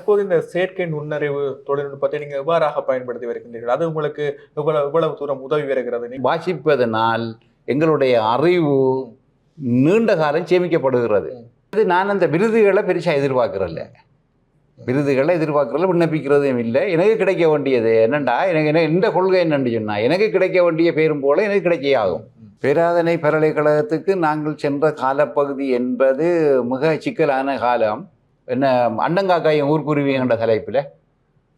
தற்போது இந்த செயற்கை நுண்ணறிவு தொழில்நுட்பத்தை நீங்க எவ்வாறாக பயன்படுத்தி வருகின்றீர்கள்? அது உங்களுக்கு எவ்வளவு தூரம் உதவி வருகிறது? வாசிப்பதனால் எங்களுடைய அறிவு நீண்ட காலம் சேமிக்கப்படுகிறது. நான் அந்த விருதுகளை பெருசாக எதிர்பார்க்கறதில்ல, விண்ணப்பிக்கிறதும் இல்லை. எனக்கு கிடைக்க வேண்டியது என்னண்டா, எனக்கு எந்த கொள்கை என்னன்னு சொன்னால், எனக்கு கிடைக்க வேண்டிய பேரும் போல எனக்கு கிடைச்சே ஆகும். பேராதனை பல்கலைக்கழகத்துக்கு நாங்கள் சென்ற காலப்பகுதி என்பது மிக சிக்கலான காலம். என்ன அண்டங்காக்காயும் ஊர்க்குருவி என்ற தலைப்பில்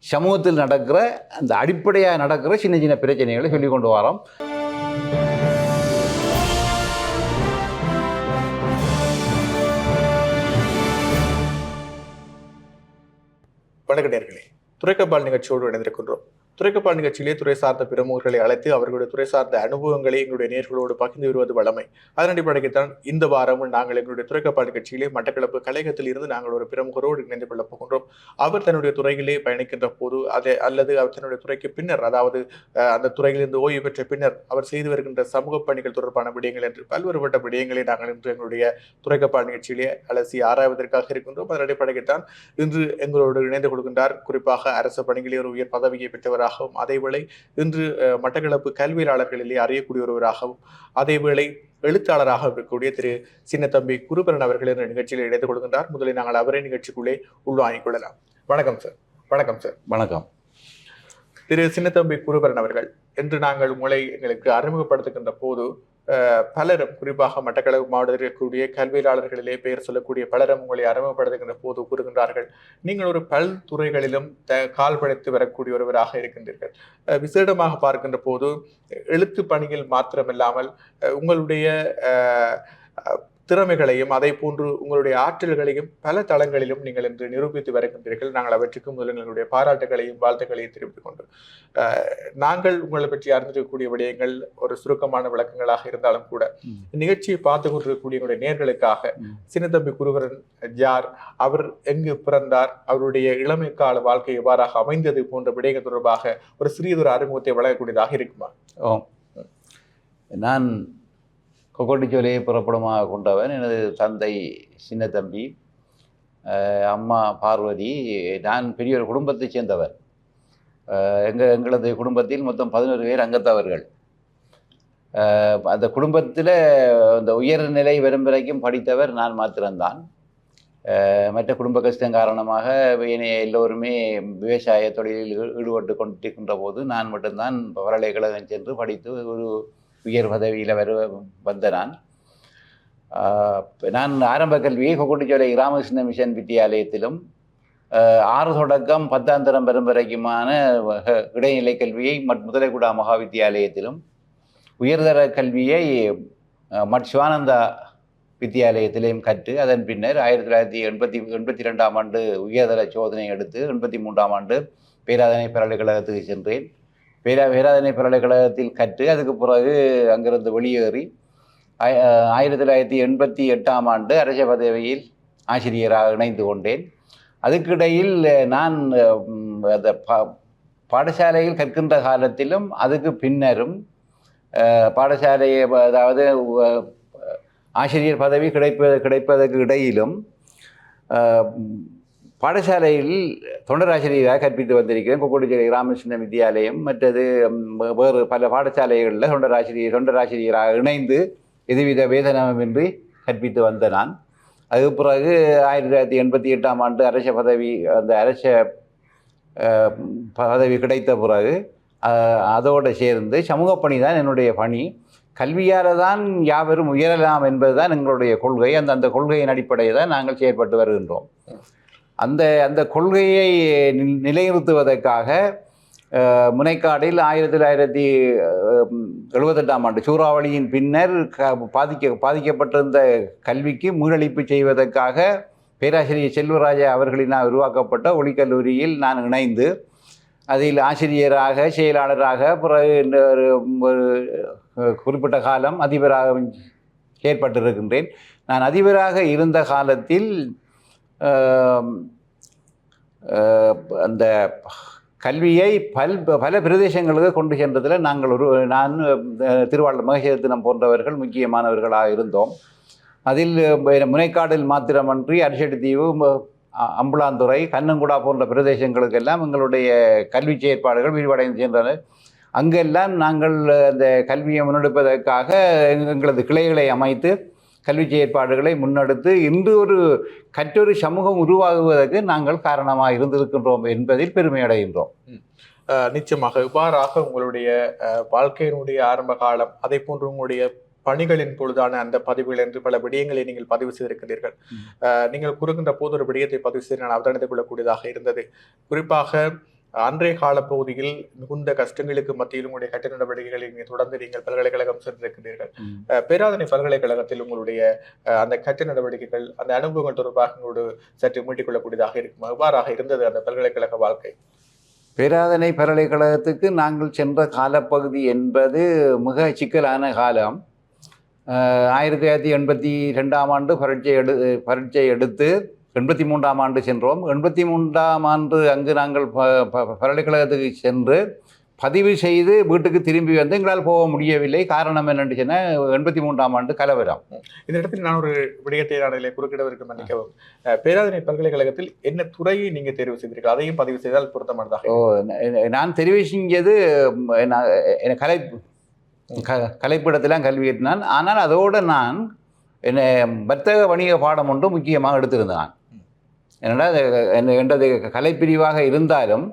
சமூகத்தில் நடக்கிற அந்த அடிப்படையாக நடக்கிற சின்ன சின்ன பிரச்சனைகளை சொல்லிக் கொண்டு வரோம். வணக்கம் நேயர்களே, துரைக்கபால் நிகழ்ச்சியோடு இணைந்திருக்கின்றோம். துரைக்கபால் நிகழ்ச்சியிலே துறை சார்ந்த பிரமுகர்களை அழைத்து அவர்களுடைய துறை சார்ந்த அனுபவங்களை எங்களுடைய நேயர்களோடு பகிர்ந்து வருவது வழமை. அதன் அடிப்படையில் இந்த வாரமும் நாங்கள் எங்களுடைய துரைக்கபால் நிகழ்ச்சியிலே மட்டக்களப்பு கலையகத்தில் இருந்து நாங்கள் ஒரு பிரமுகரோடு இணைந்து கொள்ளப் போகின்றோம். அவர் தன்னுடைய துறையிலே பயணிக்கின்ற போது அல்லது அவர் தன்னுடைய துறைக்கு பின்னர், அதாவது அந்த துறையிலிருந்து ஓய்வு பெற்ற பின்னர் அவர் செய்து வருகின்ற சமூக பணிகள் தொடர்பான விடயங்கள் என்று பல்வேறுபட்ட விடயங்களை நாங்கள் இன்று எங்களுடைய துரைக்கபால் நிகழ்ச்சியிலே அலசி ஆராய்வதற்காக இருக்கின்றோம். அதன் அடிப்படையில் தான் இன்று எங்களோடு இணைந்து கொள்கின்றார். குறிப்பாக அரசு பணிகளில் ஒரு உயர் பதவியை பெற்றவராகவும், அதேவேளை இன்று மட்டக்களப்பு கல்வியாளர்களிலே அறியக்கூடிய ஒருவராகவும், அதேவேளை எழுத்தாளராக இருக்கக்கூடிய திரு சின்னத்தம்பி குருபரன் அவர்கள் என்ற நிகழ்ச்சியில் இணைந்து கொள்கின்றார். முதலில் நாங்கள் அவரை நிகழ்ச்சிக்குள்ளே உள்வாங்கிக் கொள்ளலாம். வணக்கம் சார். வணக்கம் சார். வணக்கம். திரு சின்னத்தம்பி குருபரன் அவர்கள், இன்று நாங்கள் உங்களை எங்களுக்கு அறிமுகப்படுத்துகின்ற போது பலரும், குறிப்பாக மட்டக்களப்பு மாவட்டத்தில் இருக்கக்கூடிய கல்வியாளர்களிலே பெயர் சொல்லக்கூடிய பலரும் உங்களை அறிமுகப்படுத்துகின்ற போது கூறுகின்றார்கள், நீங்கள் ஒரு பல்துறைகளிலும் கால் படைத்து வரக்கூடிய ஒருவராக இருக்கின்றீர்கள். விசேடமாக பார்க்கின்ற போது எழுத்து பணியில் மாத்திரமில்லாமல் உங்களுடைய திறமைகளையும் அதே போன்று உங்களுடைய ஆற்றல்களையும் பல தளங்களிலும் நீங்கள் இன்று நிரூபித்து வருகின்றீர்கள். நாங்கள் அவற்றுக்கு முதலில் எங்களுடைய பாராட்டுகளையும் வாழ்த்துக்களையும் தெரிவித்துக் கொண்டு, நாங்கள் உங்களை பற்றி அறிந்திருக்கக்கூடிய விடயங்கள் ஒரு சுருக்கமான விளக்கங்களாக இருந்தாலும் கூட நிகழ்ச்சியை பார்த்து கொண்டிருக்கக்கூடிய எங்களுடைய நேயர்களுக்காக சின்னத்தம்பி குருபரன் யார், அவர் எங்கு பிறந்தார், அவருடைய இளமை கால வாழ்க்கை எவ்வாறாக அமைந்தது போன்ற விடயங்கள் தொடர்பாக ஒரு சிறியதொரு அறிமுகத்தை வழங்கக்கூடியதாக இருக்குமா? நான் கொக்கோட்டிச்சோலையை புறப்படமாக கொண்டவன். எனது தந்தை சின்னத்தம்பி, அம்மா பார்வதி. நான் பெரிய ஒரு குடும்பத்தை சேர்ந்தவர். எங்களது குடும்பத்தில் மொத்தம் 11 பேர் அங்கத்தவர்கள். அந்த குடும்பத்தில் அந்த உயர்நிலை வரும் வரைக்கும் படித்தவர் நான் மாத்திரம்தான். மற்ற குடும்ப கஷ்டம் காரணமாக எல்லோருமே விவசாய தொழிலில் ஈடுபட்டு கொண்டிருக்கின்ற போது நான் மட்டும்தான் பல்கலைக்கழகம் சென்று படித்து ஒரு உயர் பதவியில் வந்த நான் ஆரம்ப கல்வியை கொக்கோட்டிச்சோலை ராமகிருஷ்ண மிஷன் வித்தியாலயத்திலும் 6 தொடக்கம் 10ஆம் தரம் வரும் வரைக்குமான இடைநிலை கல்வியை முதலைக்குடா மகா வித்தியாலயத்திலும், உயர்தர கல்வியை சிவானந்தா வித்தியாலயத்திலையும் கற்று அதன் பின்னர் 1982ஆம் ஆண்டு உயர்தர சோதனை எடுத்து 83ஆம் ஆண்டு பேராதனை பல்கலைக்கழகத்துக்கு சென்றேன். பேராதனை பல்கலைக்கழகத்தில் கற்று அதுக்கு பிறகு அங்கிருந்து வெளியேறி 1988ஆம் ஆண்டு அரச பதவியில் ஆசிரியராக இணைந்து கொண்டேன். அதுக்கிடையில் நான் அந்த பாடசாலையில் கற்கின்ற காலத்திலும் அதுக்கு பின்னரும் பாடசாலையை, அதாவது ஆசிரியர் பதவி கிடைப்பதற்கு இடையிலும் பாடசாலையில் தொண்டராசிரியராக கற்பித்து வந்திருக்கிறேன். கொக்கோட்டிச்சோலை ராமகிருஷ்ண வித்தியாலயம் மற்றது வேறு பல பாடசாலைகளில் தொண்டராசிரியராக இணைந்து எதுவித வேதனமின்றி கற்பித்து வந்த நான். அதுக்கு பிறகு 1988ஆம் ஆண்டு அரச பதவி கிடைத்த பிறகு அதோடு சேர்ந்து சமூக பணி தான் என்னுடைய பணி. கல்வியால் தான் யாவரும் உயரலாம் என்பது தான் எங்களுடைய கொள்கை. அந்த கொள்கையின் அடிப்படையில் தான் நாங்கள் செயற்பட்டு வருகின்றோம். அந்த கொள்கையை நிலைநிறுத்துவதற்காக முனைக்காடில் 1978ஆம் ஆண்டு சூறாவளியின் பின்னர் பாதிக்கப்பட்டிருந்த கல்விக்கு மீளளிப்பு செய்வதற்காக பேராசிரியர் செல்வராஜா அவர்களினால் உருவாக்கப்பட்ட ஒளிக்கல்லூரியில் நான் இணைந்து அதில் ஆசிரியராக, செயலாளராக, பிறகு ஒரு குறிப்பிட்ட காலம் அதிபராக செயற்பட்டிருக்கின்றேன். நான் அதிபராக இருந்த காலத்தில் அந்த கல்வியை பல பிரதேசங்களுக்கு கொண்டு சென்றதில் நான் திருவாளர் மகேசத்தினம் போன்றவர்கள் முக்கியமானவர்களாக இருந்தோம். அதில் முனைக்காடில் மாத்திரமன்றி அரிசெட்டி தீவு, அம்புலாந்துறை, கண்ணங்குடா போன்ற பிரதேசங்களுக்கெல்லாம் எங்களுடைய கல்வி செயற்பாடுகள் விரிவடைந்து சென்றன. அங்கெல்லாம் நாங்கள் அந்த கல்வியை முன்னெடுப்பதற்காக எங்களது கிளைகளை அமைத்து கல்வி செயற்பாடுகளை முன்னெடுத்து இன்று ஒரு கற்றொரு சமூகம் உருவாகுவதற்கு நாங்கள் காரணமாக இருந்திருக்கின்றோம் என்பதில் பெருமை அடைகின்றோம். நிச்சயமாக இவ்வாறாக உங்களுடைய வாழ்க்கையினுடைய ஆரம்ப காலம், அதை போன்று உங்களுடைய பணிகளின் பொழுதான அந்த பதிவுகள் என்று பல விடயங்களை நீங்கள் பதிவு செய்திருக்கிறீர்கள். நீங்கள் கூறுகின்ற போது ஒரு விடயத்தை பதிவு செய்து நான் அவதானித்துக் கொள்ளக்கூடியதாக இருந்தது. குறிப்பாக அன்றைய காலப்பகுதியில் மிகுந்த கஷ்டங்களுக்கு மத்தியில் உங்களுடைய கட்ட நடவடிக்கைகளை தொடர்ந்து நீங்கள் பல்கலைக்கழகம் சென்றிருக்கிறீர்கள். பேராதனை பல்கலைக்கழகத்தில் உங்களுடைய அந்த கட்ட நடவடிக்கைகள், அந்த அனுபவங்கள் தொடர்பாக உங்களோடு சற்று மீட்டிக் கொள்ளக்கூடியதாக இருக்கும். அவ்வாறாக இருந்தது அந்த பல்கலைக்கழக வாழ்க்கை. பேராதனை பல்கலைக்கழகத்துக்கு நாங்கள் சென்ற காலப்பகுதி என்பது மிக சிக்கலான காலம். 1982ஆம் ஆண்டு பரீட்சை எடுத்து 83ஆம் ஆண்டு சென்றோம். 83ஆம் ஆண்டு அங்கு நாங்கள் பல்கலைக்கழகத்துக்கு சென்று பதிவு செய்து வீட்டுக்கு திரும்பி வந்து எங்களால் போக முடியவில்லை. காரணம் என்னென்னு சொன்னால் 83ஆம் ஆண்டு கலவரம். இந்த இடத்தில் நான் ஒரு விடயத்தை நாளிலே குறுக்கிடவிற்கு மன்னிக்கவும். பேராதனை பல்கலைக்கழகத்தில் என்ன துறையை நீங்கள் தேர்வு செய்தீர்கள்? அதையும் பதிவு செய்தால் பொருத்தமானதாக. நான் தெரிவு செஞ்சது கலைப்பிடத்திலாம் கல்வி கற்றினான். ஆனால் அதோடு நான் என்ன வர்த்தக வணிக பாடம் ஒன்று முக்கியமாக எடுத்திருந்தேன். என்னடா என்றது கலைப்பிரிவாக இருந்தாலும்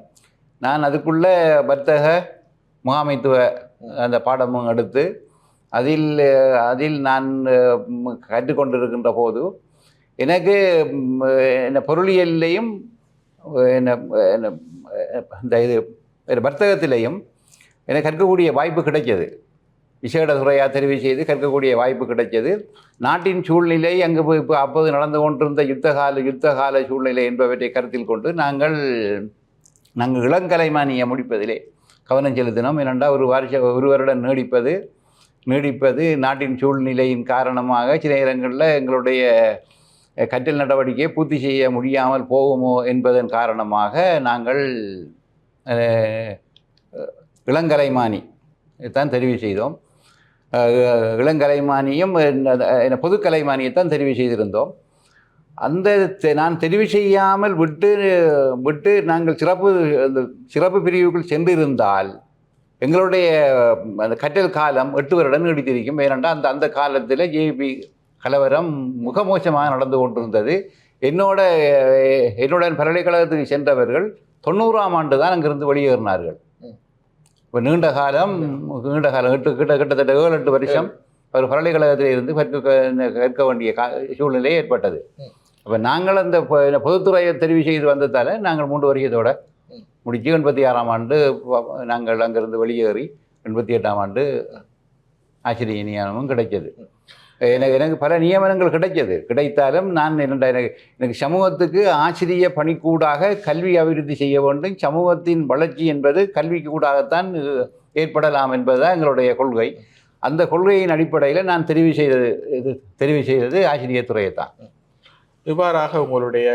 நான் அதுக்குள்ளே வர்த்தக முகாமைத்துவ அந்த பாடமும் எடுத்து அதில் நான் கற்றுக்கொண்டிருக்கின்ற போது எனக்கு என்ன பொருளியல்லையும் இந்த வர்த்தகத்திலையும் எனக்கு கற்கக்கூடிய வாய்ப்பு கிடைச்சது. விசேட துறையாக தெரிவு செய்து கற்கக்கூடிய வாய்ப்பு கிடைச்சது. நாட்டின் சூழ்நிலை அங்கு இப்போ அப்போது நடந்து கொண்டிருந்த யுத்த கால சூழ்நிலை என்பவற்றை கருத்தில் கொண்டு நாங்கள் இளங்கலைமானியை முடிப்பதிலே கவனம் செலுத்தினோம். ஏனென்றால் ஒரு வருடம் நீடிப்பது நாட்டின் சூழ்நிலையின் காரணமாக சில நேரங்களில் எங்களுடைய கற்றல் நடவடிக்கையை பூர்த்தி செய்ய முடியாமல் போகுமோ என்பதன் காரணமாக நாங்கள் இளங்கலைமானி தான் தெரிவு செய்தோம். இளங்கலைமானியும் பொதுக்கலைமானியைத்தான் தெரிவு செய்திருந்தோம். நான் தெரிவு செய்யாமல் விட்டு நாங்கள் சிறப்பு பிரிவுக்குள் சென்றிருந்தால் எங்களுடைய அந்த கற்றல் காலம் 8 வருடம் நீடித்திருக்கும். ஏனென்றால் அந்த காலத்தில் ஜேபி கலவரம் மிக மோசமாக நடந்து கொண்டிருந்தது. என்னுடன் பல்கலைக்கழகத்துக்கு சென்றவர்கள் 90ஆம் ஆண்டு தான் அங்கிருந்து வெளியேறினார்கள். இப்போ நீண்ட காலம் கிட்டத்தட்ட 7-8 வருஷம் ஒரு பல்கலைக்கழகத்தில் இருந்து கற்க வேண்டிய சூழ்நிலை ஏற்பட்டது. அப்போ நாங்கள் அந்த பொதுத்துறையை தெரிவு செய்து வந்ததால் நாங்கள் 3 வருஷத்தோடு முடித்து 86ஆம் ஆண்டு நாங்கள் அங்கிருந்து வெளியேறி 88ஆம் ஆண்டு ஆசிரிய நியமனமும் கிடைச்சது. எனக்கு பல நியமனங்கள் கிடைத்தாலும் நான் எனக்கு சமூகத்துக்கு ஆசிரிய பணிக்கூடாக கல்வி அபிவிருத்தி செய்ய வேண்டும். சமூகத்தின் வளர்ச்சி என்பது கல்விக்கு கூடாகத்தான் ஏற்படலாம் என்பதுதான் எங்களுடைய கொள்கை. அந்த கொள்கையின் அடிப்படையில் நான் தெரிவு செய்தது ஆசிரியர் துறையை தான். இவ்வாறாக உங்களுடைய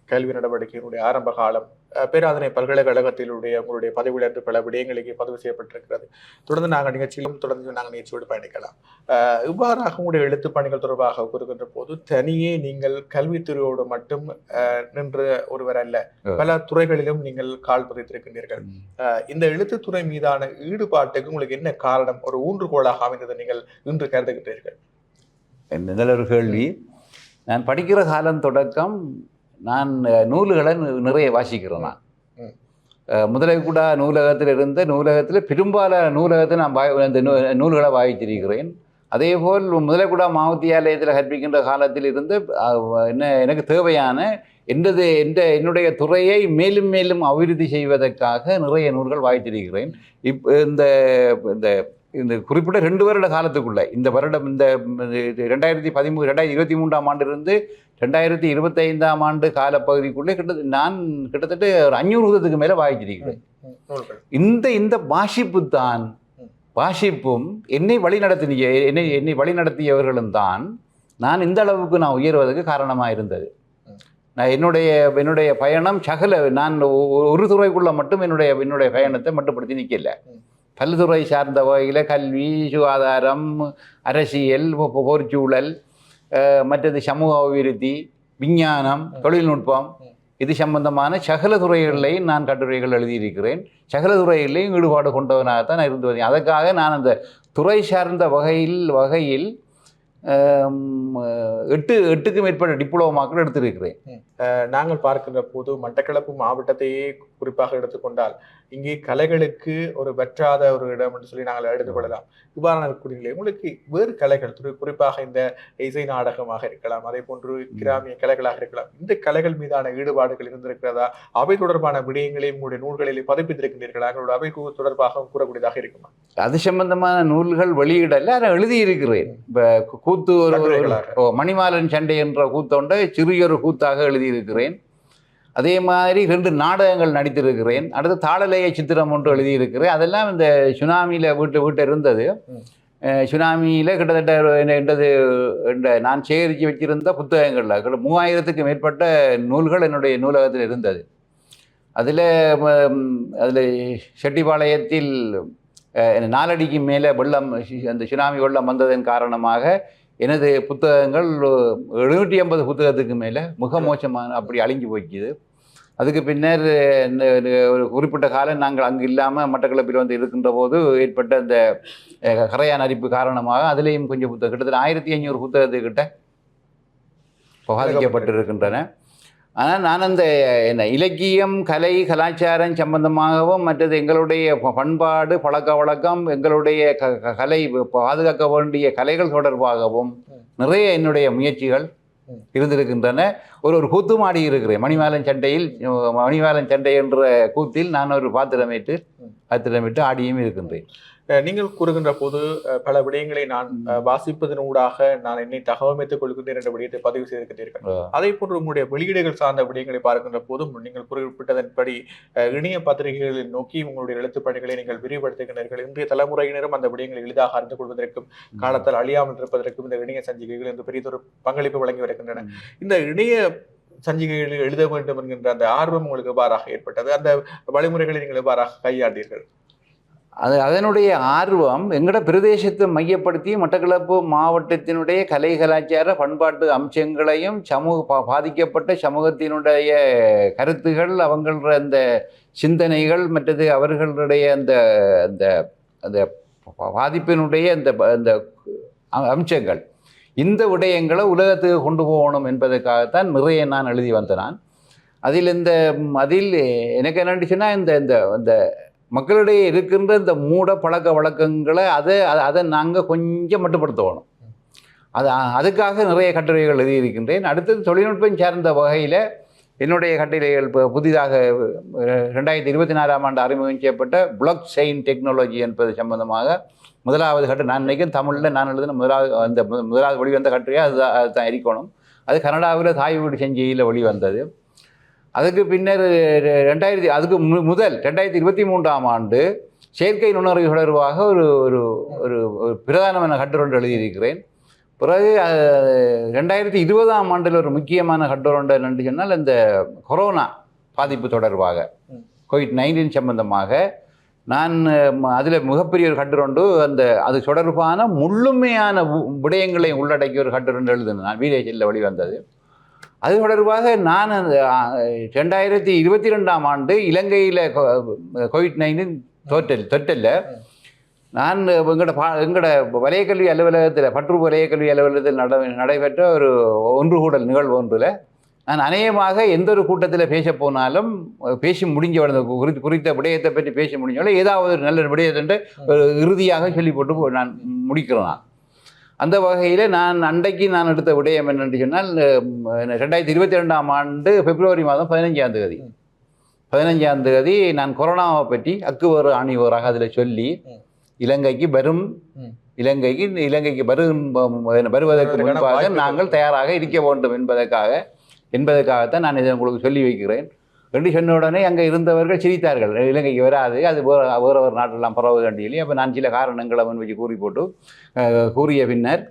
கல்வி நடவடிக்கையினுடைய ஆரம்ப காலம் பேராதனை பல்கலைக்கழகத்தினுடைய உங்களுடைய பதிவிலிருந்து பல விடயங்களுக்கு பதிவு செய்யப்பட்டிருக்கிறது. தொடர்ந்து நாங்கள் நிகழ்ச்சியோடு பயணிக்கலாம். இவ்வாறாக உங்களுடைய எழுத்து பணிகள் தொடர்பாக கூறுகின்ற போது தனியே நீங்கள் கல்வித்துறையோடு மட்டும் நின்று ஒருவர் அல்ல, பல துறைகளிலும் நீங்கள் கால் பதித்திருக்கின்றீர்கள். இந்த எழுத்துத்துறை மீதான ஈடுபாட்டுக்கு உங்களுக்கு என்ன காரணம், ஒரு ஊன்றுகோலாக அமைந்ததை நீங்கள் இன்று கருதுகின்றீர்கள்? நல்ல ஒரு கேள்வி. நான் படிக்கிற காலம் தொடக்கம் நான் நூல்களை நிறைய வாசிக்கிறேன். நான் முதலைக்குடா நூலகத்தில் பெரும்பாலான நூலகத்தை நான் நூல்களை வாசித்திருக்கிறேன். அதேபோல் முதலைக்குடா மாவத்தியாலயத்தில் கற்பிக்கின்ற காலத்தில் இருந்து எனக்கு தேவையான என்னுடைய துறையை மேலும் மேலும் அபிவிருத்தி செய்வதற்காக நிறைய நூல்கள் வாசித்திருக்கிறேன். இந்த குறிப்பிட்ட 2 வருட காலத்துக்குள்ளே இந்த வருடம் இந்த 2023ஆம் ஆண்டிலிருந்து 2025ஆம் ஆண்டு காலப்பகுதிக்குள்ளே கிட்டத்தட்ட ஒரு 500 மேலே வாசிச்சிருக்கிறேன். இந்த வாசிப்பும் என்னை வழிநடத்தியவர்களும் தான் நான் இந்த அளவுக்கு நான் உயர்வதற்கு காரணமாக இருந்தது. நான் என்னுடைய பயணம் நான் ஒரு துறைக்குள்ளே மட்டும் என்னுடைய பயணத்தை மட்டுப்படுத்தி நிற்கல. பல்துறை சார்ந்த வகையில் கல்வி, சுகாதாரம், அரசியல், போர்ச்சூழல், மற்றது சமூக அபிவிருத்தி, விஞ்ஞானம், தொழில்நுட்பம் இது சம்பந்தமான சகல துறைகளிலையும் நான் கட்டுரைகள் எழுதியிருக்கிறேன். சகல துறைகளிலையும் ஈடுபாடு கொண்டவனாகத்தான் நான் இருந்து வருகிறேன். அதற்காக நான் அந்த துறை சார்ந்த வகையில் எட்டுக்கும் மேற்பட்ட டிப்ளோமாக்கள் எடுத்திருக்கிறேன். நாங்கள் பார்க்கின்ற போது மட்டக்களப்பு மாவட்டத்தையே குறிப்பாக எடுத்துக்கொண்டால் இங்கே கலைகளுக்கு ஒரு வற்றாத ஒரு இடம் என்று சொல்லி நாங்கள் எடுத்துக்கொள்ளலாம். இவ்வாறான இருக்கக்கூடிய உங்களுக்கு வேறு கலைகள் குறிப்பாக இந்த இசை நாடகமாக இருக்கலாம், அதே போன்று கிராமிய கலைகளாக இருக்கலாம், இந்த கலைகள் மீதான ஈடுபாடுகள் இருந்திருக்கிறதா? அவை தொடர்பான விடயங்களையும் உங்களுடைய நூல்களில் பதிப்பித்திருக்கின்றீர்களா? எங்களோட அவை தொடர்பாக கூறக்கூடியதாக இருக்குமா? அது சம்பந்தமான நூல்கள் வெளியிடல, அதை எழுதியிருக்கிறேன். இப்போ கூத்து ஒரு மணிமாலன் சண்டை என்ற கூத்தொண்டை சிறியொரு கூத்தாக எழுதியிருக்கிறேன். அதே மாதிரி 2 நாடகங்கள் நடித்திருக்கிறேன். அடுத்து தாளலய சித்திரம் ஒன்று எழுதியிருக்கிறேன். அதெல்லாம் இந்த சுனாமியில் வீட்டை இருந்தது. சுனாமியில் கிட்டத்தட்ட நான் சேகரித்து வச்சிருந்த புத்தகங்களில் 3000க்கும் மேற்பட்ட நூல்கள் என்னுடைய நூலகத்தில் இருந்தது. அதில் செட்டிப்பாளையத்தில் 4 அடிக்கு மேலே வெள்ளம், அந்த சுனாமி வெள்ளம் வந்ததன் காரணமாக எனது புத்தகங்கள் 750 புத்தகத்துக்கு மேலே மிக மோசமான அப்படி அழிஞ்சு போய்க்குது. அதுக்கு பின்னர் ஒரு குறிப்பிட்ட காலம் நாங்கள் அங்கு இல்லாமல் மட்டக்களப்பில் வந்து இருக்கின்ற போது ஏற்பட்ட அந்த கரையான் அரிப்பு காரணமாக அதுலேயும் கொஞ்சம் புத்தகம் கிட்டத்தட்ட 1500 புத்தகத்துக்கிட்ட பாதிக்கப்பட்டிருக்கின்றன. ஆனால் நான் அந்த இலக்கியம், கலை, கலாச்சாரம் சம்பந்தமாகவும் மற்றது எங்களுடைய பண்பாடு, பழக்க வழக்கம், எங்களுடைய கலை பாதுகாக்க வேண்டிய கலைகள் தொடர்பாகவும் நிறைய என்னுடைய முயற்சிகள் இருந்திருக்கின்றன. ஒரு கூத்து மாடி இருக்கிறேன். மணிமாலன் சண்டை என்ற கூத்தில் நான் ஒரு பாத்திரமிட்டு ஆடியும் இருக்கின்றேன். நீங்கள் கூறுகின்ற போது பல விடயங்களை நான் வாசிப்பதனூடாக நான் என்னை தகவமைத்துக் கொள்கின்றேன் என்ற விடயத்தை பதிவு செய்திருக்கின்றீர்கள். அதே போன்று உங்களுடைய வெளியீடுகள் சார்ந்த விடயங்களை பார்க்கின்ற போதும் நீங்கள் குறிப்பிட்டதன்படி இணைய பத்திரிகைகளில் நோக்கி உங்களுடைய எழுத்துப் பணிகளை நீங்கள் விரிவுபடுத்துகின்றீர்கள். இன்றைய தலைமுறையினரும் அந்த விடயங்களை எளிதாக அறிந்து கொள்வதற்கும் காலத்தால் அழியாமல் இருப்பதற்கும் இந்த இணைய சஞ்சிகைகள் என்று பெரியதொரு பங்களிப்பு வழங்கி வருகின்றன. இந்த இணைய சஞ்சிகைகளில் எழுத வேண்டும் என்கின்ற அந்த ஆர்வம் உங்களுக்கு எவ்வாறாக ஏற்பட்டது? அந்த வழிமுறைகளை நீங்கள் எவ்வாறாக கையாண்டீர்கள்? அதனுடைய ஆர்வம் எங்களோட பிரதேசத்தை மையப்படுத்தி மட்டக்களப்பு மாவட்டத்தினுடைய கலை, கலாச்சார, பண்பாட்டு அம்சங்களையும் பாதிக்கப்பட்ட சமூகத்தினுடைய கருத்துகள், அவங்கள அந்த சிந்தனைகள், மற்றது அவர்களுடைய அந்த அந்த அந்த பாதிப்பினுடைய அந்த அம்சங்கள், இந்த விடயங்களை உலகத்துக்கு கொண்டு போகணும் என்பதற்காகத்தான் நிறைய நான் எழுதி வந்தேன். அதில் எனக்கு என்னச்சுன்னா இந்த மக்களிடையே இருக்கின்ற இந்த மூட பழக்க வழக்கங்களை அதை நாங்கள் கொஞ்சம் மட்டுப்படுத்தணும். அதுக்காக நிறைய கட்டுரைகள் எழுதியிருக்கின்றேன். அடுத்தது தொழில்நுட்பம் சார்ந்த வகையில் என்னுடைய கட்டுரைகள் இப்போ புதிதாக 2024ஆம் ஆண்டு அறிமுகம் செய்யப்பட்ட பிளாக் செயின் டெக்னாலஜி என்பது சம்பந்தமாக முதலாவது நான் நினைக்கிறேன் தமிழில் நான் எழுதின முதலாவது வெளிவந்த கட்டுரையாக அதுதான் இருக்கணும். அது கனடாவில் தாய் வீடு செஞ்சியில் வெளிவந்தது. அதுக்கு பின்னர் 2023ஆம் ஆண்டு செயற்கை நுண்ணறிவு தொடர்பாக ஒரு ஒரு பிரதானமான கட்டுரை எழுதியிருக்கிறேன். பிறகு 2020ஆம் ஆண்டில் ஒரு முக்கியமான கட்டுரை என்று சொன்னால் இந்த கொரோனா பாதிப்பு தொடர்பாக COVID-19 சம்பந்தமாக நான் அதில் மிகப்பெரிய ஒரு கட்டுரை அது தொடர்பான முழுமையான விடயங்களை உள்ளடக்கிய ஒரு கட்டுரை எழுதினேன். நான் வீடியோச்சில் வெளிவந்தது. அது தொடர்பாக நான் 2022ஆம் ஆண்டு இலங்கையில் COVID-19 தொற்றல்ல நான் எங்களோட வலயக்கல்வி அலுவலகத்தில் பற்று வலயக்கல்வி அலுவலகத்தில் நடைபெற்ற ஒரு ஒன்றுகூடல் நிகழ்வு ஒன்றில் நான் அநேகமாக எந்த ஒரு கூட்டத்தில் பேச போனாலும் பேசி முடிஞ்ச குறித்த விடயத்தை பற்றி பேச முடிஞ்சவளை ஏதாவது ஒரு நல்ல விடயத்தை இறுதியாக சொல்லி போட்டு நான் முடிக்கிறேன். அந்த வகையில் அன்றைக்கு நான் எடுத்த விடயம் என்னென்று சொன்னால் 2022ஆம் ஆண்டு பிப்ரவரி மாதம் 15ஆம் தேதி நான் கொரோனாவை பற்றி அக்குவர் ஆணிவராக அதில் சொல்லி இலங்கைக்கு வருவதற்கு முன்பாக நாங்கள் தயாராக இருக்க வேண்டும் என்பதற்காகத்தான் நான் இதை உங்களுக்கு சொல்லி வைக்கிறேன் என்று சொன்ன உடனே அங்கே இருந்தவர்கள் சிரித்தார்கள். இலங்கைக்கு வராது, அது வேற ஒரு நாட்டெல்லாம் பரவுது கண்டியிலே. அப்போ நான் சில காரணங்களை வச்சு கூறிய பின்னர்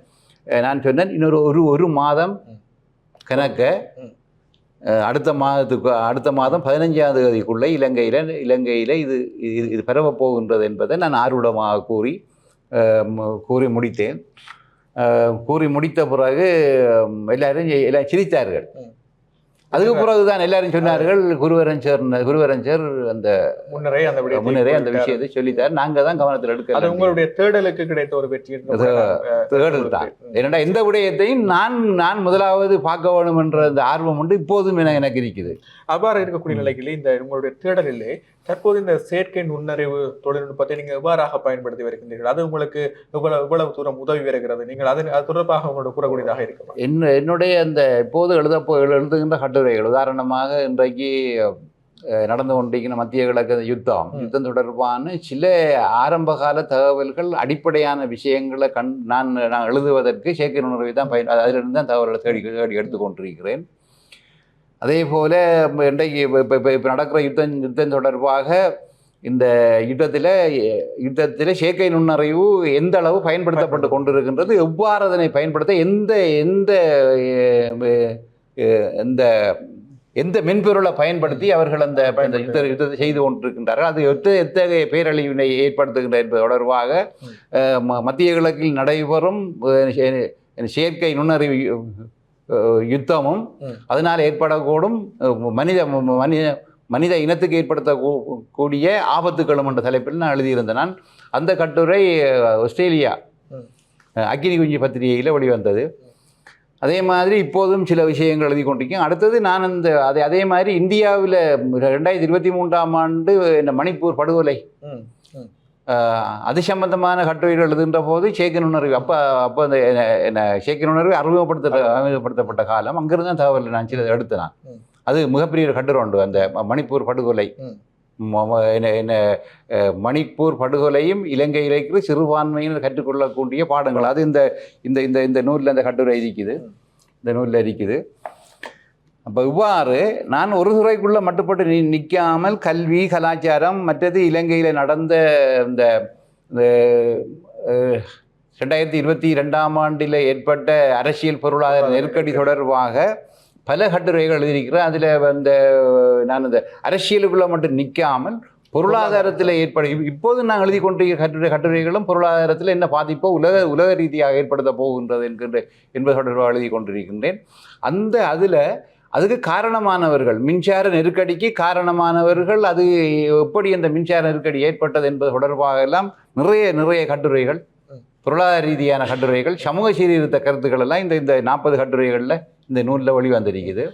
நான் சொன்னேன், இன்னொரு ஒரு மாதம் கணக்க அடுத்த மாதம் 15ஆம் தேதிக்குள்ளே இலங்கையில் இது பரவப் போகின்றது என்பதை நான் ஆர்வமாக கூறி முடித்தேன். கூறி முடித்த பிறகு எல்லாம் சிரித்தார்கள். அதுக்கு பிறகுதான் எல்லாரும் சொன்னார்கள் குருவரஞ்சர் அந்த முன்னரே அந்த விஷயத்தை சொல்லித்தார். நாங்க தான் கவனத்தில் எடுக்க. அது உங்களுடைய தேடலுக்கு கிடைத்த ஒரு வெற்றி. தேடல் தான். ஏன்னா எந்த விடயத்தையும் நான் முதலாவது பார்க்க வேணும் என்ற அந்த ஆர்வம் உண்டு, இப்போதும் எனக்கு இருக்குது. அவ்வாறு இருக்கக்கூடிய நிலைகளில் இந்த உங்களுடைய தேடலிலே தற்போது இந்த செயற்கை நுண்ணறிவு தொழில்நுட்பத்தை நீங்க எவ்வாறாக பயன்படுத்தி வருகின்றீர்கள்? அது உங்களுக்கு எவ்வளவு தூரம் உதவி வருகிறது? நீங்கள் அது தொடர்பாக உங்களோட கூறக்கூடியதாக இருக்குமா? என்னுடைய அந்த இப்போது எழுதுகின்ற கட்டுரைகள், உதாரணமாக இன்றைக்கு நடந்து கொண்டிருக்கிற மத்திய கிழக்கு யுத்தம் தொடர்பான சில ஆரம்பகால தகவல்கள், அடிப்படையான விஷயங்களை நான் எழுதுவதற்கு செயற்கை நுண்ணறிவை தான் அதிலிருந்து தான் தகவல்களை தேடி எடுத்துக்கொண்டிருக்கிறேன். அதே போல் இன்றைக்கு இப்போ நடக்கிற யுத்தம் தொடர்பாக இந்த யுத்தத்தில் செயற்கை நுண்ணறிவு எந்த அளவு பயன்படுத்தப்பட்டு கொண்டிருக்கின்றது, எவ்வாறு அதனை பயன்படுத்த எந்த மென்பொருளை பயன்படுத்தி அவர்கள் அந்த யுத்தத்தை செய்து கொண்டிருக்கின்றார்கள், அது எத்தகைய பேரழிவினை ஏற்படுத்துகின்ற என்பது தொடர்பாக மத்திய கிழக்கில் நடைபெறும் செயற்கை நுண்ணறிவு யுத்தமும் அதனால் ஏற்படக்கூடும் மனித இனத்துக்கு ஏற்படுத்தக்கூடிய ஆபத்துக்களும் என்ற தலைப்பில் நான் எழுதியிருந்தேன். நான் அந்த கட்டுரை ஆஸ்திரேலியா அக்கினி குஞ்சு பத்திரிகையில் வெளிவந்தது. அதே மாதிரி இப்போதும் சில விஷயங்கள் எழுதி கொண்டிருக்கேன். அடுத்தது நான் அதே மாதிரி இந்தியாவில் 2023ஆம் ஆண்டு இந்த மணிப்பூர் படுகொலை அது சம்பந்தமான கட்டுரைகள் எழுதுகின்ற போது செயற்கை நுண்ணறிவு அப்போ அந்த செயற்கை நுண்ணறிவு அறிமுகப்படுத்தப்பட்ட காலம், அங்கிருந்து தான் தகவல் நான் சில எடுத்தேன். அது மிகப்பெரிய கட்டுரை உண்டு, அந்த மணிப்பூர் படுகொலை. மணிப்பூர் படுகொலையும் இலங்கையில் இருக்கிற சிறுபான்மையினர் கற்றுக்கொள்ளக்கூடிய பாடங்கள், அது இந்த நூலில் அந்த கட்டுரை இருக்குது. அப்போ இவ்வாறு நான் ஒரு துறைக்குள்ளே மட்டுப்பட்டு நிற்காமல் கல்வி, கலாச்சாரம், மற்றது இலங்கையில் நடந்த இந்த 2022ஆம் ஆண்டில் ஏற்பட்ட அரசியல் பொருளாதார நெருக்கடி தொடர்பாக பல கட்டுரைகள் எழுதியிருக்கிறேன். அதில் நான் இந்த அரசியலுக்குள்ளே மட்டும் நிற்காமல் பொருளாதாரத்தில் இப்போது நான் எழுதி கொண்டிருக்கிற கட்டுரைகளும் பொருளாதாரத்தில் என்ன பாதிப்போ உலக ரீதியாக ஏற்படுத்த போகின்றது என்பது தொடர்பாக எழுதி கொண்டிருக்கின்றேன். அதுக்கு காரணமானவர்கள், மின்சார நெருக்கடிக்கு காரணமானவர்கள், அது எப்படி அந்த மின்சார நெருக்கடி ஏற்பட்டது என்பது தொடர்பாக எல்லாம் நிறைய கட்டுரைகள், பொருளாதார ரீதியான கட்டுரைகள், சமூக சீர்திருத்த கருத்துக்கள் எல்லாம் இந்த 40 கட்டுரைகளில் இந்த நூலில் வெளிவந்திருக்குது.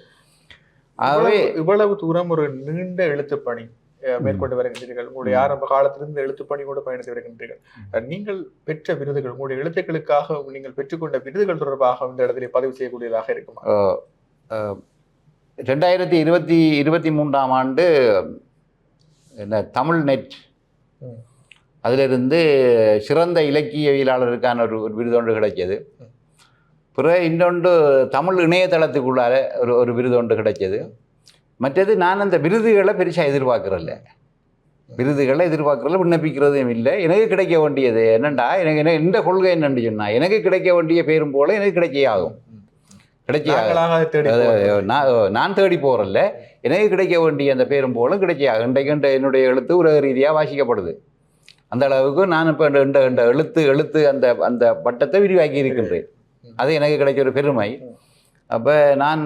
ஆகவே இவ்வளவு தூரம் ஒரு நீண்ட எழுத்துப்பணி மேற்கொண்டு வருகின்றீர்கள். உங்களுடைய ஆரம்ப காலத்திலிருந்து எழுத்துப்பணியோடு பயணித்து வருகின்றீர்கள். நீங்கள் பெற்ற விருதுகள், உங்களுடைய எழுத்துக்களுக்காக நீங்கள் பெற்றுக்கொண்ட விருதுகள் தொடர்பாக இந்த இடத்திலே பதிவு செய்யக்கூடியதாக இருக்குமா? 2023ஆம் ஆண்டு தமிழ் நெட் அதிலிருந்து சிறந்த இலக்கியவியலாளருக்கான ஒரு விருதொன்று கிடைச்சது. பிறகு இன்னொன்று தமிழ் இணையதளத்துக்குள்ளார ஒரு விருதொன்று கிடைச்சது. மற்றது நான் அந்த விருதுகளை பெருசாக எதிர்பார்க்குறதில்ல, விண்ணப்பிக்கிறதும் இல்லை. எனக்கு கிடைக்க வேண்டியது என்னண்டா, எனக்கு எந்த கொள்கை என்னன்னு சொன்னால், எனக்கு கிடைக்க வேண்டிய பேரும் போல எனக்கு கிடைச்சே ஆகும். நான் தேடி போகிறல்ல, எனக்கு கிடைக்க வேண்டிய அந்த பேரும் போலும் கிடைச்சே ஆகும். இன்றைக்கு என்னுடைய எழுத்து உலக ரீதியாக வாசிக்கப்படுது. அந்த அளவுக்கு நான் இப்போ எழுத்து அந்த பட்டத்தை விரிவாக்கி இருக்கின்றேன். அது எனக்கு கிடைச்ச ஒரு பெருமை. அப்போ நான்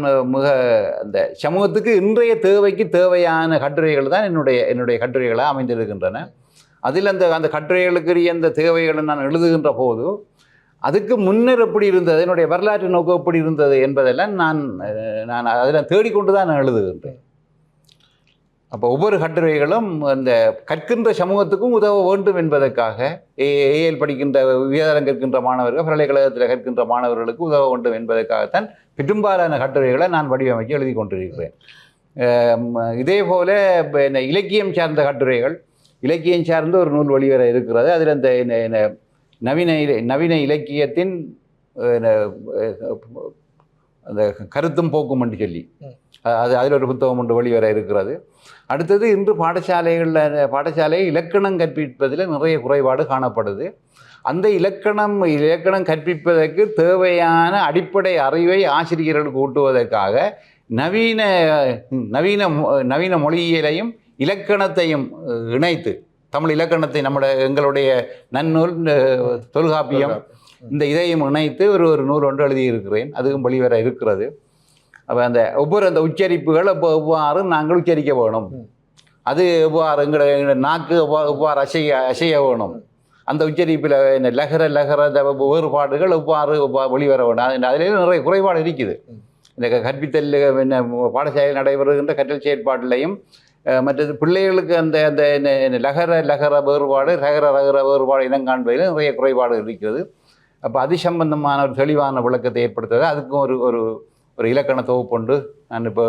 அந்த சமூகத்துக்கு இன்றைய தேவைக்கு தேவையான கட்டுரைகள் தான் என்னுடைய கட்டுரைகளாக அமைந்திருக்கின்றன. அதில் அந்த கட்டுரைகளுக்குரிய அந்த தேவைகளை நான் எழுதுகின்ற போது அதுக்கு முன்னர் எப்படி இருந்தது, என்னுடைய வரலாற்று நோக்கம் எப்படி இருந்தது என்பதெல்லாம் நான் அதில் தேடிக்கொண்டு தான் நான் எழுதுகின்றேன். அப்போ ஒவ்வொரு கட்டுரைகளும் அந்த கற்கின்ற சமூகத்துக்கும் உதவ வேண்டும் என்பதற்காக, ஏஎல் படிக்கின்ற வியாதாரம் கற்கின்ற மாணவர்கள், பல்கலைக்கழகத்தில் கற்கின்ற மாணவர்களுக்கு உதவ வேண்டும் என்பதற்காகத்தான் பெரும்பாலான கட்டுரைகளை நான் வடிவமைக்க எழுதி கொண்டிருக்கிறேன். இதே போல் இலக்கியம் சார்ந்த கட்டுரைகள், இலக்கியம் சார்ந்த ஒரு நூல் வெளிவர இருக்கிறது. அதில் அந்த நவீன இலக்கியத்தின் அந்த கருத்தும் போக்கும் என்று சொல்லி அதில் ஒரு புத்தகம் ஒன்று வெளிவர இருக்கிறது. அடுத்தது இன்று பாடசாலை இலக்கணம் கற்பிப்பதில் நிறைய குறைபாடு காணப்படுது. அந்த இலக்கணம் கற்பிப்பதற்கு தேவையான அடிப்படை அறிவை ஆசிரியர்களுக்கு ஊட்டுவதற்காக நவீன மொழியியலையும் இலக்கணத்தையும் இணைத்து, தமிழ் இலக்கணத்தை எங்களுடைய நன்னூல் தொல்காப்பியம் இதையும் இணைத்து ஒரு நூல் ஒன்று எழுதியிருக்கிறேன். அதுவும் வெளிவர இருக்கிறது. அப்போ அந்த ஒவ்வொரு அந்த உச்சரிப்புகள் எவ்வாறு நாங்கள் உச்சரிக்க வேணும், அது எவ்வாறு எங்களோட நாக்கு எவ்வாறு அசைய வேணும், அந்த உச்சரிப்பில் என்ன லகர வேறுபாடுகள் எவ்வாறு வெளிவர வேணும், அதிலேயே நிறைய குறைபாடு இருக்குது. இந்த கற்பித்தல் என்ன பாடசாலையில் நடைபெறுகின்ற கற்றல் செயற்பாட்டிலையும் மற்றது பிள்ளைகளுக்கு அந்த அந்த லகர வேறுபாடு ரகர வேறுபாடு இனம் காண்பதில் நிறைய குறைபாடு இருக்கிறது. அப்போ அது சம்பந்தமான ஒரு தெளிவான விளக்கத்தை ஏற்படுத்துவது, அதுக்கும் ஒரு ஒரு ஒரு இலக்கண தொகுப்புண்டு நான் இப்போ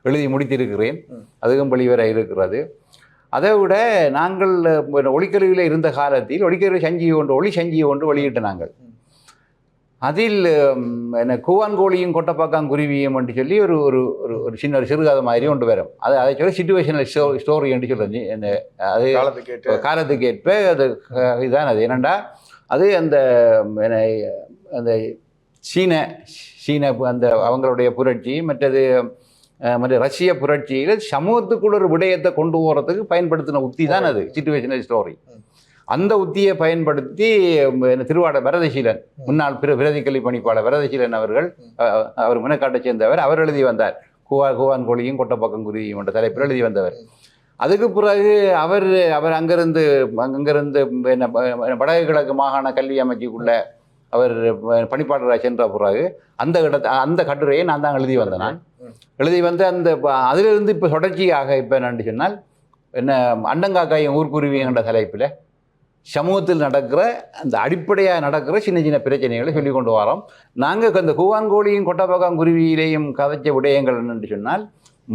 எழுதி முடித்திருக்கிறேன், அதுவும் வெளிவர இருக்கிறது. அதை விட நாங்கள் ஒளிக்கருவியில் இருந்த காலத்தில் ஒளிக்கருவி ஒளி சஞ்சியை ஒன்று வெளியிட்டு நாங்கள் அதில் என்ன கூவான்கோழியும் கொட்டப்பாக்காங்குருவியும் என்று சொல்லி ஒரு ஒரு ஒரு சின்ன ஒரு சிறுகதை மாதிரி ஒன்று வரும். அதை சொல்லி சிச்சுவேஷனல் ஸ்டோரி என்று சொல்கிறது. அது காலத்துக்கு ஏற்ப அது இதுதான். அது என்னென்னா அது அந்த அந்த சீன அந்த அவங்களுடைய புரட்சி மற்ற ரஷ்ய புரட்சியில் சமூகத்துக்குள்ள ஒரு விடயத்தை கொண்டு போகிறதுக்கு பயன்படுத்தின உத்தி தான் அது சிச்சுவேஷனல் ஸ்டோரி. அந்த உத்தியை பயன்படுத்தி திருவாட வரதசீலன், முன்னாள் பிரதி கல்வி பணிப்பாளர் வரதசீலன் அவர் முனக்காட்டை சேர்ந்தவர், அவர் எழுதி வந்தார் கூவான்கோழியும் கொட்டப்பாக்கங்குருவியும் என்ற தலைப்பில் எழுதி வந்தவர். அதுக்கு பிறகு அவர் அங்கிருந்து வடக்கு கிழக்கு மாகாண கல்வி அமைச்சுக்குள்ள அவர் பணிப்பாளராக சென்ற பிறகு அந்த கட்டுரையை நான் தான் எழுதி வந்தேன். நான் எழுதி வந்து அதிலிருந்து இப்போ தொடர்ச்சியாக இப்போ என்னன்னு சொன்னால் என்ன அண்டங்காக்காயும் ஊர்க்குருவி என்ற தலைப்பில் சமூகத்தில் நடக்கிற அந்த அடிப்படையாக நடக்கிற சின்ன சின்ன பிரச்சனைகளை சொல்லி கொண்டு வரோம். நாங்கள் அந்த கூவான்கோழியும் கொட்டப்பாக்காங்குருவியிலேயும் கதைச்ச விடயங்கள் என்னென்று சொன்னால்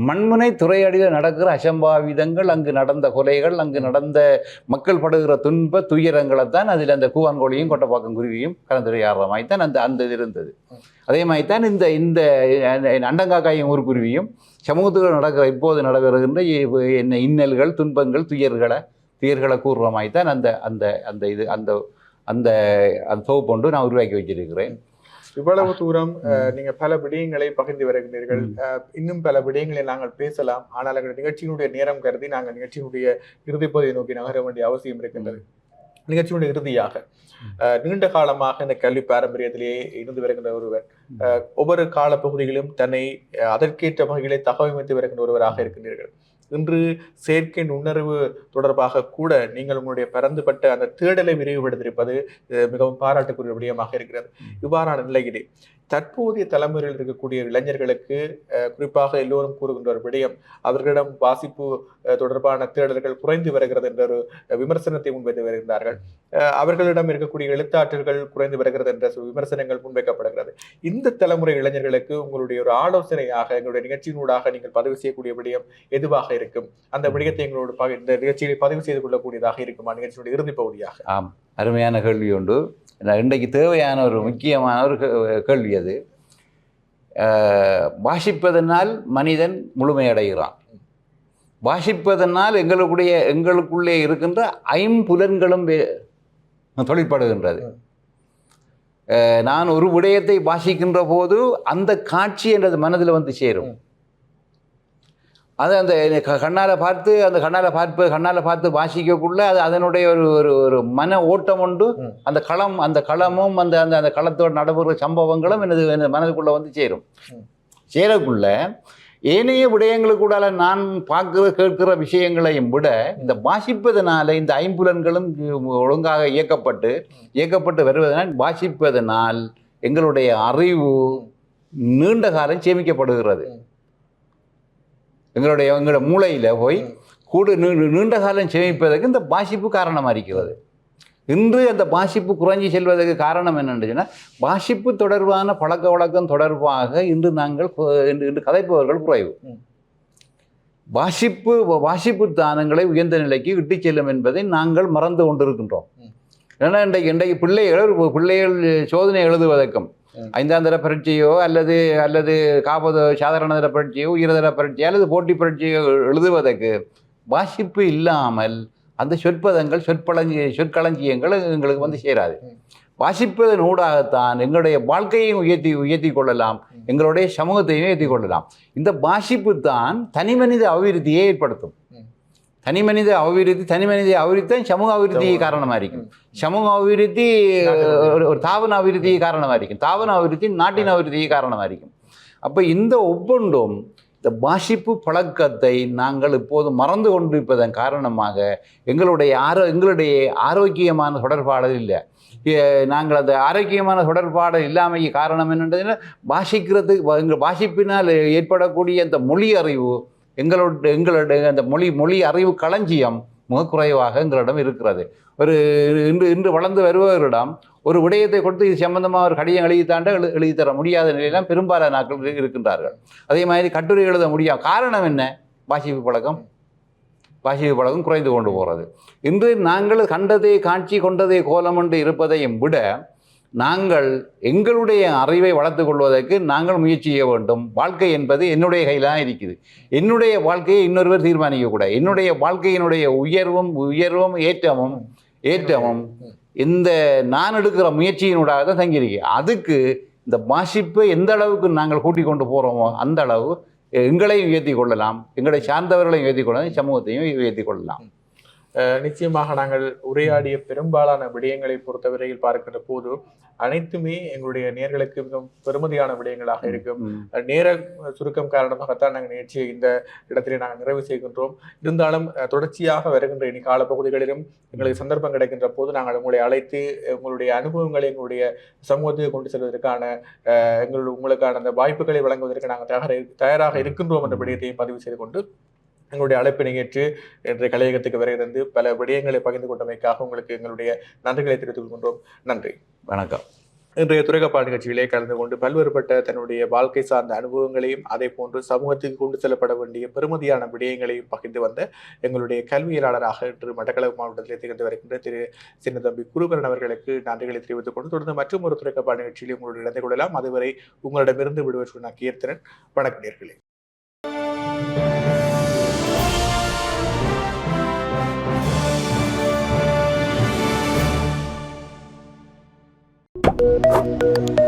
மண்முனை துறையடியில் நடக்கிற அசம்பாவிதங்கள், அங்கு நடந்த கொலைகள், அங்கு நடந்த மக்கள் படுகிற துன்ப துயரங்களைத்தான் அதில் அந்த கூவான்கோழியும் கொட்டப்பாக்காங்குருவியும் கலந்துரையாடுற மாதிரி தான் அந்த இது இருந்தது. அதே மாதிரி தான் இந்த அண்டங்காக்காயும் ஊர்க்குருவியும் சமூகத்தில் நடக்கிற இப்போது நடைபெறுகின்ற என்ன இன்னல்கள், துன்பங்கள், துயர்களை கூறுற மாதிரி தான் அந்த தொகுப்பொண்டு நான் உருவாக்கி வச்சிருக்கிறேன். இவ்வளவு தூரம் நீங்க பல விடயங்களை பகிர்ந்து வருகிறீர்கள். இன்னும் பல விடயங்களை நாங்கள் பேசலாம். ஆனால் எங்கள் நிகழ்ச்சியினுடைய நேரம் கருதி நாங்கள் நிகழ்ச்சியினுடைய இறுதிப்பகுதியை நோக்கி நகர வேண்டிய அவசியம் இருக்கின்றது. நிகழ்ச்சியினுடைய இறுதியாக நீண்ட காலமாக இந்த கல்வி பாரம்பரியத்திலேயே இருந்து வருகின்ற ஒருவர், ஒவ்வொரு காலப்பகுதிகளிலும் தன்னை அதற்கேற்ற வகைகளை தகவமைத்து வருகின்ற ஒருவராக இருக்கின்றீர்கள். இன்று செயற்கை நுண்ணறிவு தொடர்பாக கூட நீங்கள் உங்களுடைய பரந்துபட்ட அந்த தேடலை விரிவுபடுத்தியிருப்பது மிகவும் பாராட்டுக்குரிய விடயமாக இருக்கிறது. இவ்வாறான நிலையிலே தற்போதைய தலைமுறையில் இருக்கக்கூடிய இளைஞர்களுக்கு குறிப்பாக எல்லோரும் கூறுகின்ற ஒரு விடயம், அவர்களிடம் வாசிப்பு தொடர்பான தேடல்கள் குறைந்து வருகிறது என்ற ஒரு விமர்சனத்தை முன்வைத்து வருகின்றார்கள். அவர்களிடம் இருக்கக்கூடிய எழுத்தாற்றல்கள் குறைந்து வருகிறது என்ற விமர்சனங்கள் முன்வைக்கப்படுகிறது. இந்த தலைமுறை இளைஞர்களுக்கு உங்களுடைய ஒரு ஆலோசனையாக எங்களுடைய நிகழ்ச்சியினூடாக நீங்கள் பதிவு செய்யக்கூடிய விடயம் எதுவாக இருக்கும்? அந்த விடயத்தை எங்களோட இந்த நிகழ்ச்சியை பதிவு செய்து கொள்ளக்கூடியதாக இருக்குமா நிகழ்ச்சியினுடைய இறுதி பகுதியாக? ஆம், அருமையான கேள்வி உண்டு. இன்றைக்கு தேவையான ஒரு முக்கியமான ஒரு கேள்வி அது. வாசிப்பதனால் மனிதன் முழுமையடைகிறான். வாசிப்பதனால் எங்களுக்குள்ளே இருக்கின்ற ஐம்புலன்களும் தொழிற்படுகின்றது. நான் ஒரு விடயத்தை வாசிக்கின்ற போது அந்த காட்சி என்றது மனதில் வந்து சேரும். அது அந்த கண்ணால் பார்த்து வாசிக்கக்குள்ள அது அதனுடைய ஒரு மன ஓட்டம் உண்டு. அந்த களமும் அந்த களத்தோடு நடைபெறுற சம்பவங்களும் எனது மனதுக்குள்ளே வந்து சேரக்குள்ள ஏனைய விடயங்களுக்கூடால நான் கேட்கிற விஷயங்களையும் விட இந்த வாசிப்பதனால இந்த ஐம்புலன்களும் ஒழுங்காக இயக்கப்பட்டு வருவதனால் வாசிப்பதனால் எங்களுடைய அறிவு நீண்ட காலம் சேமிக்கப்படுகிறது. எங்களோட மூளையில் போய் நீண்ட காலம் சேமிப்பதற்கு இந்த வாசிப்பு காரணமாக இருக்கிறது. இன்று அந்த வாசிப்பு குறைஞ்சி செல்வதற்கு காரணம் என்னென்னா, வாசிப்பு தொடர்பான பழக்க வழக்கம் தொடர்பாக இன்று கதைப்பவர்கள் குறைவு. வாசிப்பு தானங்களை உயர்ந்த நிலைக்கு இட்டு செல்லும் என்பதை நாங்கள் மறந்து கொண்டிருக்கின்றோம். ஏன்னா இன்றைக்கு பிள்ளைகள் சோதனை எழுதுவதற்கும் 5ஆம் தர பரீட்சையோ அல்லது காப்பதோ சாதாரண தர பரீட்சையோ உயர்தர பரீட்சையோ அல்லது போட்டி பரீட்சையோ எழுதுவதற்கு வாசிப்பு இல்லாமல் அந்த சொற்பதங்கள் சொற்களஞ்சியங்கள் எங்களுக்கு வந்து சேராது. வாசிப்பதன் ஊடாகத்தான் எங்களுடைய வாழ்க்கையையும் உயர்த்தி கொள்ளலாம், எங்களுடைய சமூகத்தையும் உயர்த்தி கொள்ளலாம். இந்த வாசிப்பு தான் தனிமனித அபிவிருத்தியை ஏற்படுத்தும். தனிமனித அபிவிருத்தி தான் சமூக அபிவிருத்தியை காரணமாக இருக்கும். சமூக அபிவிருத்தி ஒரு தாவன அபிவிருத்தியை காரணமாக இருக்கும். தாவன அபிவிருத்தி நாட்டின் அபிவிருத்தியை காரணமாக இருக்கும். அப்போ இந்த ஒவ்வொன்றும் இந்த வாசிப்பு பழக்கத்தை நாங்கள் இப்போது மறந்து கொண்டிருப்பதன் காரணமாக எங்களுடைய ஆரோக்கியமான தொடர்பாடல் இல்லை. நாங்கள் அந்த ஆரோக்கியமான தொடர்பாடல் இல்லாமல் காரணம் என்னன்றதுன்னா எங்கள் வாசிப்பினால் ஏற்படக்கூடிய அந்த மொழி அறிவு எங்களுடைய அந்த மொழி அறிவு களஞ்சியம் மிக குறைவாக எங்களிடம் இருக்கிறது. இன்று வளர்ந்து வருபவர்களிடம் ஒரு விடயத்தை கொடுத்து இது சம்பந்தமாக ஒரு கடிதம் எழுதி தர முடியாத நிலையெல்லாம் பெரும்பாலான நாட்கள் இருக்கின்றார்கள். அதே மாதிரி கட்டுரை எழுத முடியாது. காரணம் என்ன? வாசிப்பு பழக்கம் குறைந்து கொண்டு போகிறது. இன்று நாங்கள் கண்டதே காட்சி கொண்டதே கோலம் என்று இருப்பதையும் விட நாங்கள் எங்களுடைய அறிவை வளர்த்து கொள்வதற்கு நாங்கள் முயற்சி செய்ய வேண்டும். வாழ்க்கை என்பது என்னுடைய கையில் தான் இருக்குது. என்னுடைய வாழ்க்கையை இன்னொருவர் தீர்மானிக்கக்கூடாது. என்னுடைய வாழ்க்கையினுடைய உயர்வும் ஏற்றமும் இந்த நான் எடுக்கிற முயற்சியினூடாக தான் தங்கியிருக்கு. அதுக்கு இந்த வாசிப்பை எந்த அளவுக்கு நாங்கள் கூட்டிக் கொண்டு போகிறோமோ அந்த அளவு எங்களையும் உயர்த்தி கொள்ளலாம், எங்களை சார்ந்தவர்களையும் உயர்த்தி கொள்ளலாம், சமூகத்தையும் உயர்த்தி கொள்ளலாம். நிச்சயமாக நாங்கள் உரையாடிய பெரும்பாலான விடயங்களை பொறுத்தவரையில் பார்க்கின்ற போது அனைத்துமே எங்களுடைய நேர்களுக்கு மிகவும் பெருமதியான விடயங்களாக இருக்கும். நேர சுருக்கம் காரணமாகத்தான் நாங்கள் நிகழ்ச்சியை இந்த இடத்திலே நாங்கள் நிறைவு செய்கின்றோம். இருந்தாலும் தொடர்ச்சியாக வருகின்ற இனி காலப்பகுதிகளிலும் எங்களுக்கு சந்தர்ப்பம் கிடைக்கின்ற போது நாங்கள் உங்களை அழைத்து உங்களுடைய அனுபவங்களை எங்களுடைய சமூகத்துக்கு கொண்டு செல்வதற்கான உங்களுக்கான அந்த வாய்ப்புகளை வழங்குவதற்கு நாங்கள் தயாராக இருக்கின்றோம் என்ற விடயத்தையும் பதிவு செய்து கொண்டு எங்களுடைய அழைப்பினை ஏற்று இன்றைய கலையகத்துக்கு வரை இருந்து பல விடயங்களை பகிர்ந்து கொண்டமைக்காக உங்களுக்கு எங்களுடைய நன்றிகளை தெரிவித்துக் கொள்கின்றோம். நன்றி, வணக்கம். இன்றைய துறைக்கப்பாடு நிகழ்ச்சியிலே கலந்து கொண்டு பல்வேறுபட்ட தன்னுடைய வாழ்க்கை சார்ந்த அனுபவங்களையும் அதே போன்று சமூகத்துக்கு கொண்டு செல்லப்பட வேண்டிய பெருமதியான விடயங்களையும் பகிர்ந்து வந்த எங்களுடைய கல்வியலாளராக இன்று மட்டக்களப்பு மாவட்டத்திலே திகழ்ந்து வருகின்ற திரு சின்னதம்பி குருபரன் அவர்களுக்கு நன்றிகளை தெரிவித்துக் கொண்டு தொடர்ந்து மற்றும் ஒரு துறைக்கப்பாடு நிகழ்ச்சியில் உங்களுடைய இணைந்து கொள்ளலாம். அதுவரை உங்களிடமிருந்து விடுவதற்கு நான் கீர்த்தனன். வணக்கம் நேயர்களே. Thank you.